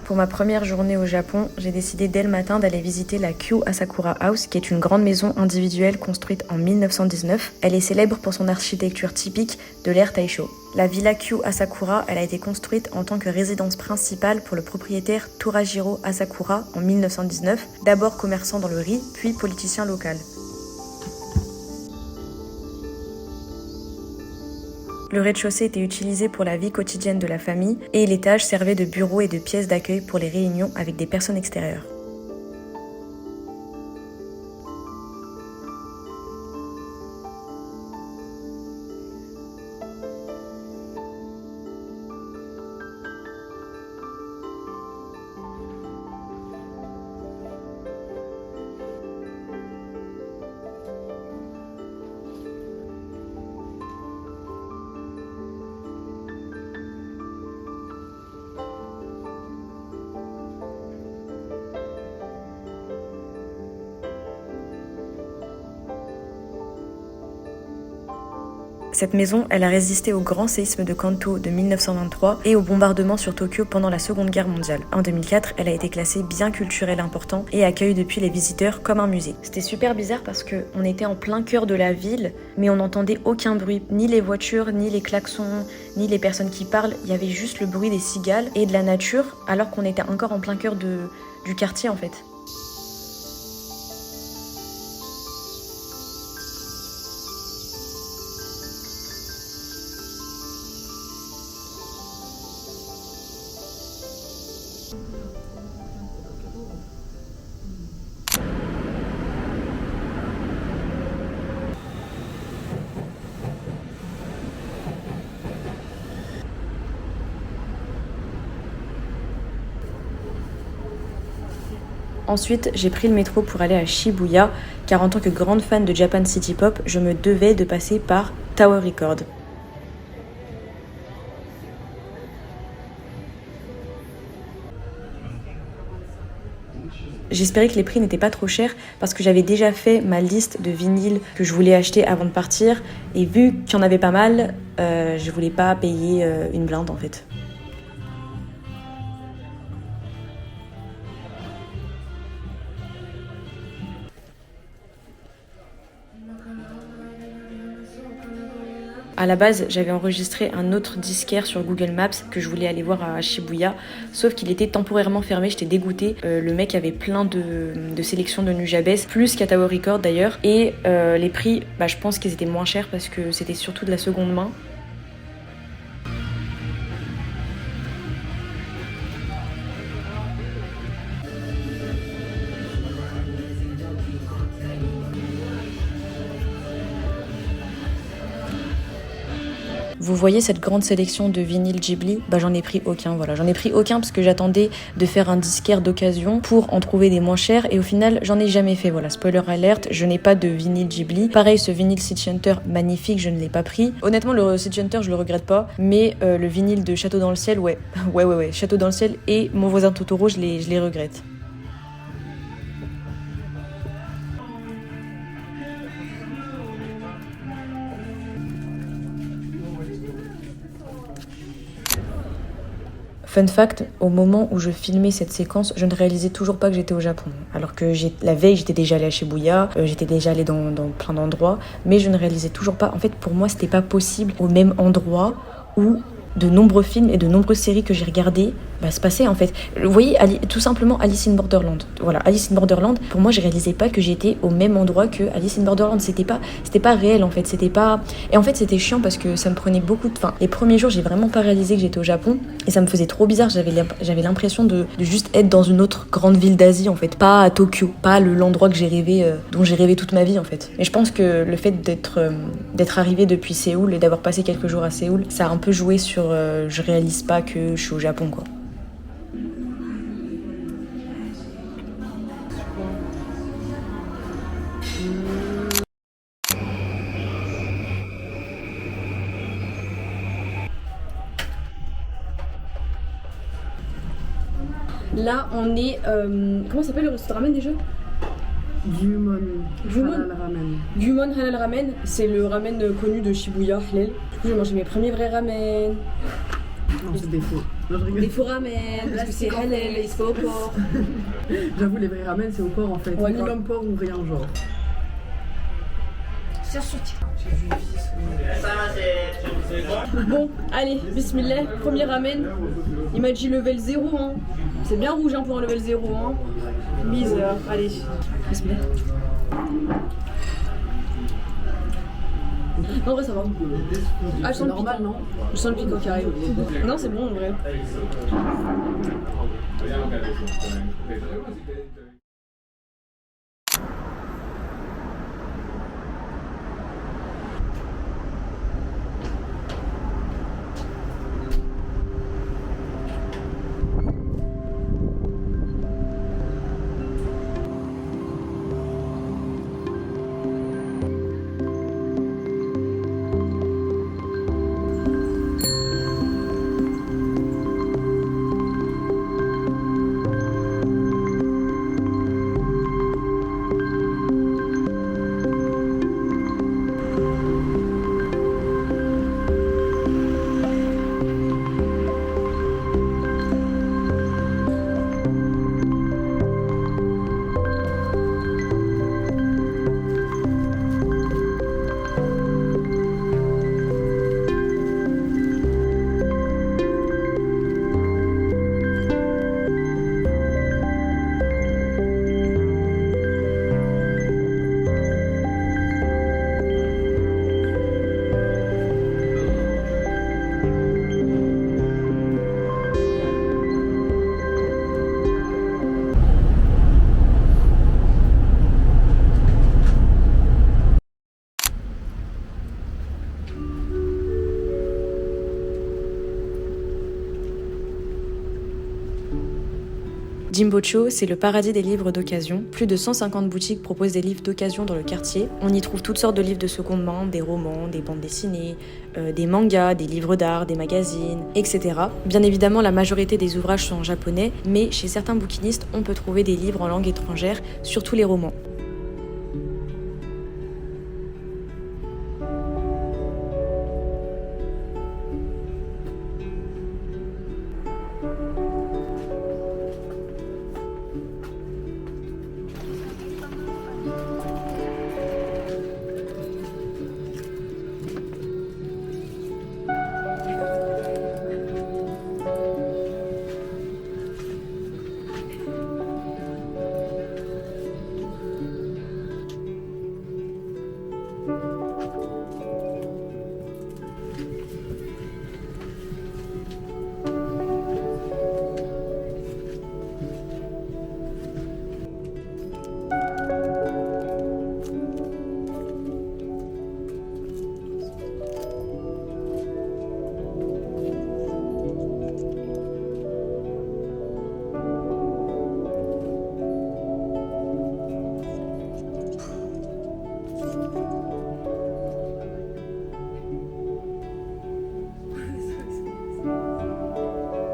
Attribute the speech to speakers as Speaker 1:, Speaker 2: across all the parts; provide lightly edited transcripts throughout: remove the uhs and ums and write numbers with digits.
Speaker 1: Pour ma première journée au Japon, j'ai décidé dès le matin d'aller visiter la Kyu Asakura House, qui est une grande maison individuelle construite en 1919. Elle est célèbre pour son architecture typique de l'ère Taisho. La villa Kyu Asakura, elle a été construite en tant que résidence principale pour le propriétaire Turajiro Asakura en 1919, d'abord commerçant dans le riz, puis politicien local. Le rez-de-chaussée était utilisé pour la vie quotidienne de la famille et l'étage servait de bureau et de pièce d'accueil pour les réunions avec des personnes extérieures. Cette maison, elle a résisté au grand séisme de Kanto de 1923 et au bombardement sur Tokyo pendant la Seconde Guerre mondiale. En 2004, elle a été classée bien culturel important et accueille depuis les visiteurs comme un musée. C'était super bizarre parce qu'on était en plein cœur de la ville, mais on n'entendait aucun bruit, ni les voitures, ni les klaxons, ni les personnes qui parlent. Il y avait juste le bruit des cigales et de la nature, alors qu'on était encore en plein cœur du quartier en fait. Ensuite, j'ai pris le métro pour aller à Shibuya, car en tant que grande fan de Japan City Pop, je me devais de passer par Tower Record. J'espérais que les prix n'étaient pas trop chers parce que j'avais déjà fait ma liste de vinyles que je voulais acheter avant de partir et vu qu'il y en avait pas mal, je voulais pas payer une blinde en fait. À la base, j'avais enregistré un autre disquaire sur Google Maps que je voulais aller voir à Shibuya, sauf qu'il était temporairement fermé, j'étais dégoûtée. Le mec avait plein de sélections de Nujabes, plus qu'à Tower Record d'ailleurs, et les prix, je pense qu'ils étaient moins chers parce que c'était surtout de la seconde main. Vous voyez cette grande sélection de vinyles Ghibli ? J'en ai pris aucun, voilà. J'en ai pris aucun parce que j'attendais de faire un disquaire d'occasion pour en trouver des moins chers et au final, j'en ai jamais fait, voilà. Spoiler alert, je n'ai pas de vinyle Ghibli. Pareil, ce vinyle City Hunter, magnifique, je ne l'ai pas pris. Honnêtement, le City Hunter, je le regrette pas, mais le vinyle de Château dans le ciel, ouais. Ouais. Château dans le ciel et Mon voisin Totoro, je les regrette. Fun fact, au moment où je filmais cette séquence, je ne réalisais toujours pas que j'étais au Japon. Alors que la veille, j'étais déjà allée à Shibuya, j'étais déjà allée dans plein d'endroits, mais je ne réalisais toujours pas. En fait, pour moi, c'était pas possible au même endroit où de nombreux films et de nombreuses séries que j'ai regardées se passaient en fait. Vous voyez, tout simplement Alice in Borderland. Voilà, Alice in Borderland, pour moi, je réalisais pas que j'étais au même endroit que Alice in Borderland. C'était pas réel en fait, c'était pas... Et en fait, c'était chiant parce que ça me prenait beaucoup de... Enfin, les premiers jours, j'ai vraiment pas réalisé que j'étais au Japon et ça me faisait trop bizarre. J'avais l'impression de juste être dans une autre grande ville d'Asie en fait, pas à Tokyo, pas l'endroit que j'ai rêvé, dont j'ai rêvé toute ma vie en fait. Et je pense que le fait d'être arrivée depuis Séoul et d'avoir passé quelques jours à Séoul, ça a un peu joué sur je réalise pas que je suis au Japon quoi. Là, on est... comment s'appelle le restaurant ramen déjà ?
Speaker 2: Gumon Halal Ramen.
Speaker 1: Gumon Halal Ramen, c'est le ramen connu de Shibuya, halal. Du coup, j'ai mangé mes premiers vrais ramen.
Speaker 2: Non, c'est des faux. Non, je rigole.
Speaker 3: Des faux ramen, parce que c'est halal, il se fait au porc.
Speaker 2: J'avoue, les vrais ramen, c'est au porc en fait.
Speaker 3: Ouais,
Speaker 2: Minimum porc ou rien, genre.
Speaker 3: Sur Bon, allez, bismillah, premier ramen. Il m'a dit level 0, hein. C'est bien rouge hein, pour un level 0, hein. Bizarre, allez, bismillah. Non, en vrai, ça va. Ah, je sens le
Speaker 2: normal,
Speaker 3: piquant.
Speaker 2: non?
Speaker 3: Je sens le piquant qui arrive. Non, c'est bon en vrai.
Speaker 1: Jimbocho, c'est le paradis des livres d'occasion. Plus de 150 boutiques proposent des livres d'occasion dans le quartier. On y trouve toutes sortes de livres de seconde main, des romans, des bandes dessinées, des mangas, des livres d'art, des magazines, etc. Bien évidemment, la majorité des ouvrages sont en japonais, mais chez certains bouquinistes, on peut trouver des livres en langue étrangère, surtout les romans.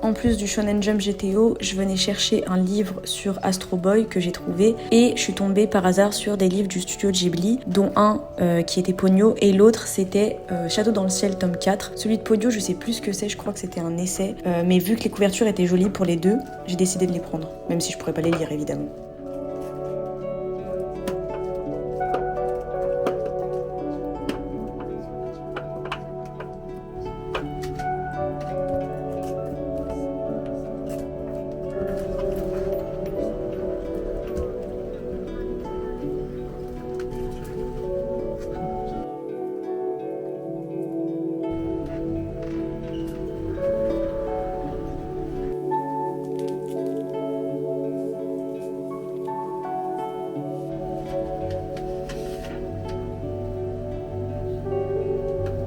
Speaker 1: En plus du Shonen Jump GTO, je venais chercher un livre sur Astro Boy que j'ai trouvé et je suis tombée par hasard sur des livres du studio Ghibli, dont un qui était Ponyo et l'autre c'était Château dans le ciel tome 4. Celui de Ponyo, je sais plus ce que c'est, je crois que c'était un essai, mais vu que les couvertures étaient jolies pour les deux, j'ai décidé de les prendre, même si je pourrais pas les lire évidemment.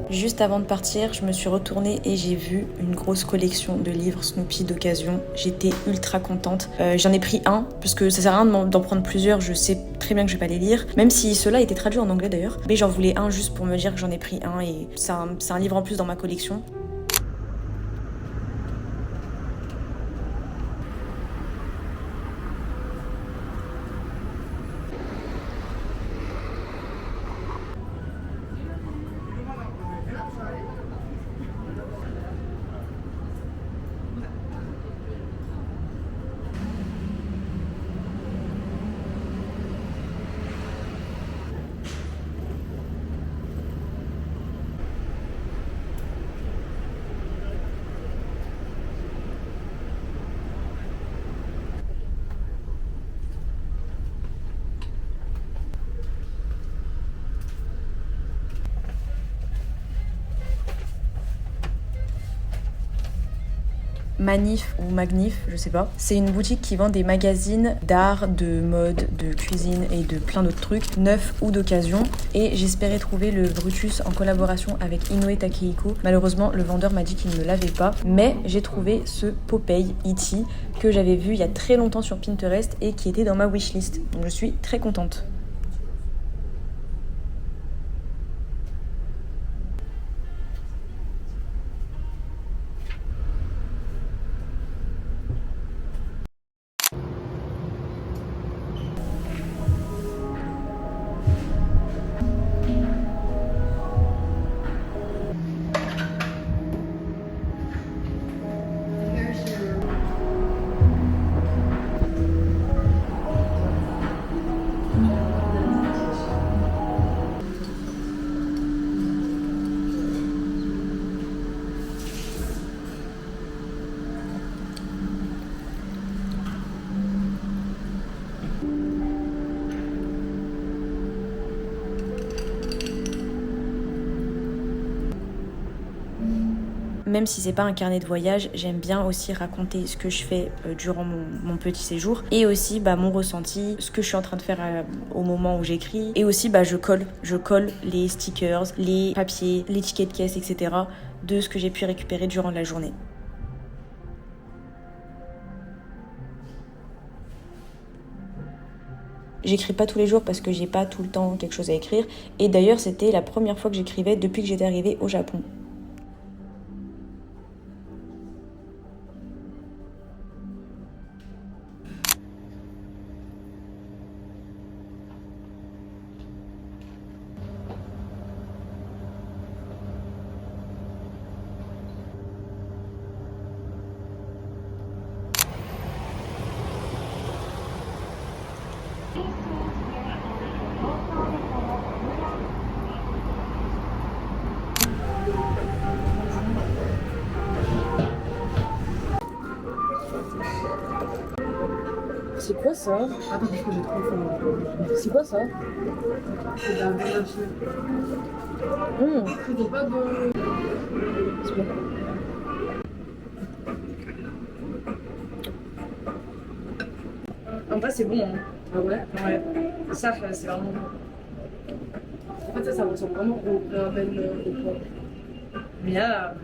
Speaker 1: Juste avant de partir, je me suis retournée et j'ai vu une grosse collection de livres Snoopy d'occasion. J'étais ultra contente. J'en ai pris un, parce que ça sert à rien d'en prendre plusieurs, je sais très bien que je vais pas les lire. Même si ceux-là étaient traduits en anglais d'ailleurs. Mais j'en voulais un juste pour me dire que j'en ai pris un et c'est un livre en plus dans ma collection. Manif ou Magnif, je sais pas. C'est une boutique qui vend des magazines d'art, de mode, de cuisine et de plein d'autres trucs, neufs ou d'occasion. Et j'espérais trouver le Brutus en collaboration avec Inoue Takehiko. Malheureusement, le vendeur m'a dit qu'il ne l'avait pas, mais j'ai trouvé ce Popeye E.T. que j'avais vu il y a très longtemps sur Pinterest et qui était dans ma wishlist. Donc je suis très contente. Même si c'est pas un carnet de voyage, j'aime bien aussi raconter ce que je fais durant mon petit séjour et aussi mon ressenti, ce que je suis en train de faire au moment où j'écris. Et aussi je colle les stickers, les papiers, les tickets de caisse, etc. de ce que j'ai pu récupérer durant la journée. J'écris pas tous les jours parce que j'ai pas tout le temps quelque chose à écrire. Et d'ailleurs, c'était la première fois que j'écrivais depuis que j'étais arrivée au Japon. C'est quoi ça?
Speaker 2: Attends, parce que j'ai trop faim.
Speaker 3: C'est quoi ça?
Speaker 2: C'est de la viande hachée. Il faut pas de...
Speaker 3: C'est bon. En vrai, c'est bon. Hein.
Speaker 2: Ah ouais?
Speaker 3: Ouais. Ça, c'est vraiment bon.
Speaker 2: En fait, ça ressemble vraiment au ramen au porc.
Speaker 3: Mais là.